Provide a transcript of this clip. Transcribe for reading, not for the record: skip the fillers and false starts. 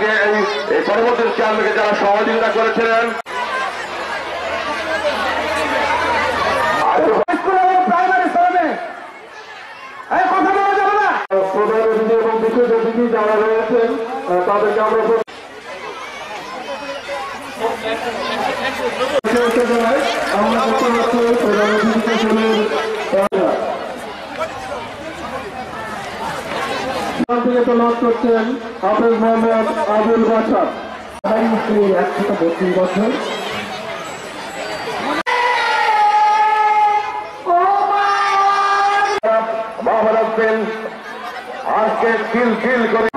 আমাদেরকে এই পরবর্তী ক্যাম্পকে যারা সহযোগিতা করেছিলেন। প্রাইমারি স্তরে কথা বলা যাবে না। প্রধান অতিথি এবং বিশেষ অতিথি যারা রয়েছেন তাদেরকে আমরা তলব করছেন হাফেজ মোহাম্মদ আবুল বাশার, 132 বছর। আজকে ফিল করে